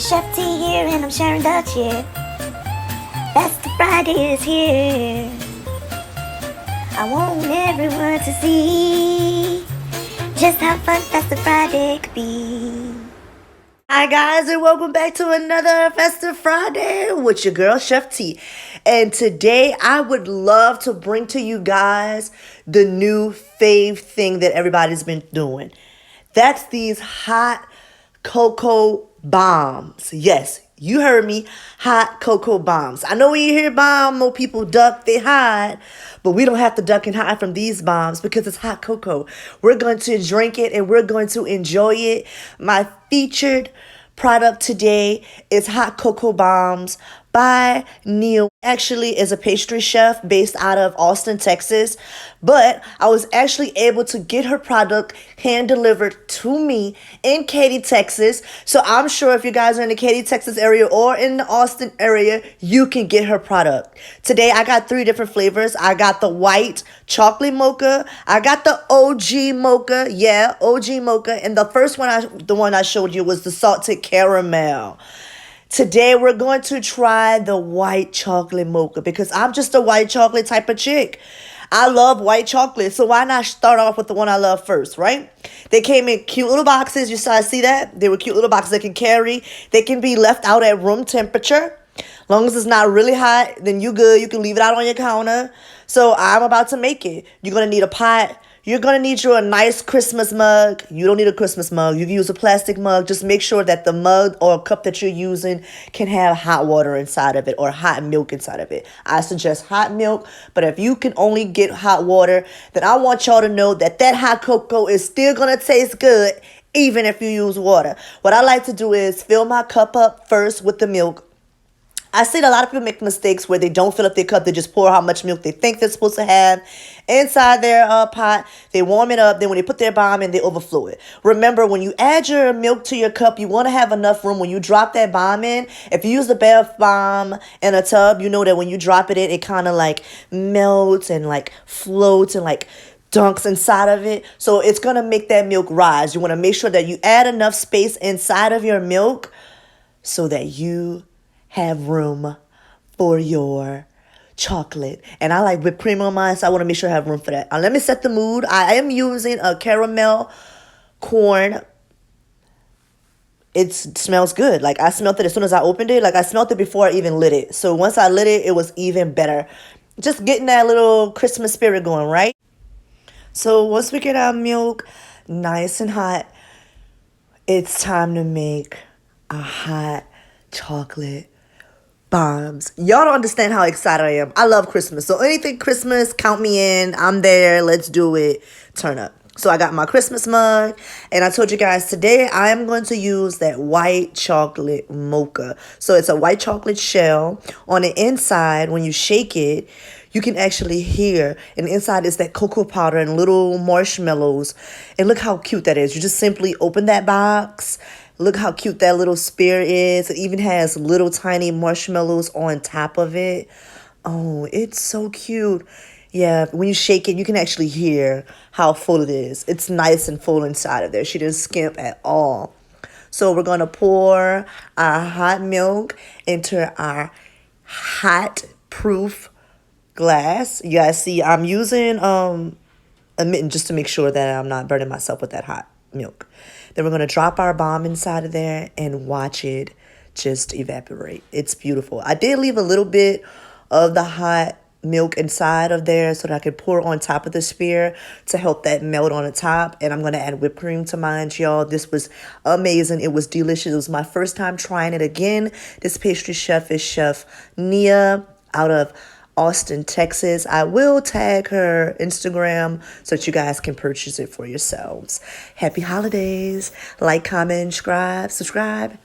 The Chef T here and I'm sharing the cheer. Festive Friday is here. I want everyone to see just how fun Festive Friday could be. Hi guys, and welcome back to another Festive Friday with your girl Chef T. And today I would love to bring to you guys the new fave thing that everybody's been doing. That's these hot cocoa bombs. Yes, you heard me, hot cocoa bombs. I know when you hear bomb, more people duck, they hide, but we don't have to duck and hide from these bombs because it's hot cocoa. We're going to drink it and we're going to enjoy it. My featured product today is hot cocoa bombs by Neil. Actually is a pastry chef based out of Austin, Texas, but I was actually able to get her product hand delivered to me in Katy, Texas. So I'm sure if you guys are in the Katy, Texas area or in the Austin area, you can get her product. Today I got 3 different flavors. I got the white chocolate mocha, I got the OG mocha, yeah, OG mocha, and the first one, the one I showed you was the salted caramel. Today, we're going to try the white chocolate mocha because I'm just a white chocolate type of chick. I love white chocolate, so why not start off with the one I love first, right? They came in cute little boxes. You see that? They were cute little boxes they can carry. They can be left out at room temperature. Long as it's not really hot, then you good. You can leave it out on your counter. So I'm about to make it. You're going to need a pot. You're going to need a nice Christmas mug. You don't need a Christmas mug. You can use a plastic mug. Just make sure that the mug or cup that you're using can have hot water inside of it or hot milk inside of it. I suggest hot milk, but if you can only get hot water, then I want y'all to know that that hot cocoa is still going to taste good even if you use water. What I like to do is fill my cup up first with the milk. I see a lot of people make mistakes where they don't fill up their cup. They just pour how much milk they think they're supposed to have inside their pot. They warm it up. Then when they put their bomb in, they overflow it. Remember, when you add your milk to your cup, you want to have enough room. When you drop that bomb in, if you use the bath bomb in a tub, you know that when you drop it in, it kind of like melts and like floats and like dunks inside of it. So it's going to make that milk rise. You want to make sure that you add enough space inside of your milk so that you have room for your chocolate. And I like whipped cream on mine, so I want to make sure I have room for that. Let me set the mood. I am using a caramel corn. It smells good. Like, I smelled it as soon as I opened it. Like, I smelled it before I even lit it. So once I lit it, it was even better. Just getting that little Christmas spirit going, right? So once we get our milk nice and hot, it's time to make a hot chocolate bombs. Y'all don't understand how excited I am. I love Christmas. So anything Christmas, count me in. I'm there. Let's do it. Turn up. So I got my Christmas mug. And I told you guys today I am going to use that white chocolate mocha. So it's a white chocolate shell. On the inside, when you shake it, you can actually hear. And inside is that cocoa powder and little marshmallows. And look how cute that is. You just simply open that box. Look how cute that little spear is. It even has little tiny marshmallows on top of it. Oh, it's so cute. Yeah, when you shake it, you can actually hear how full it is. It's nice and full inside of there. She didn't skimp at all. So we're going to pour our hot milk into our hot proof glass. You guys see I'm using a mitten just to make sure that I'm not burning myself with that hot milk. Then we're going to drop our bomb inside of there and watch it just evaporate. It's beautiful. I did leave a little bit of the hot milk inside of there so that I could pour on top of the spear to help that melt on the top. And I'm going to add whipped cream to mine, y'all. This was amazing. It was delicious. It was my first time trying it again. This pastry chef is Chef Nia out of Austin, Texas. I will tag her Instagram so that you guys can purchase it for yourselves. Happy holidays. Like, comment, subscribe.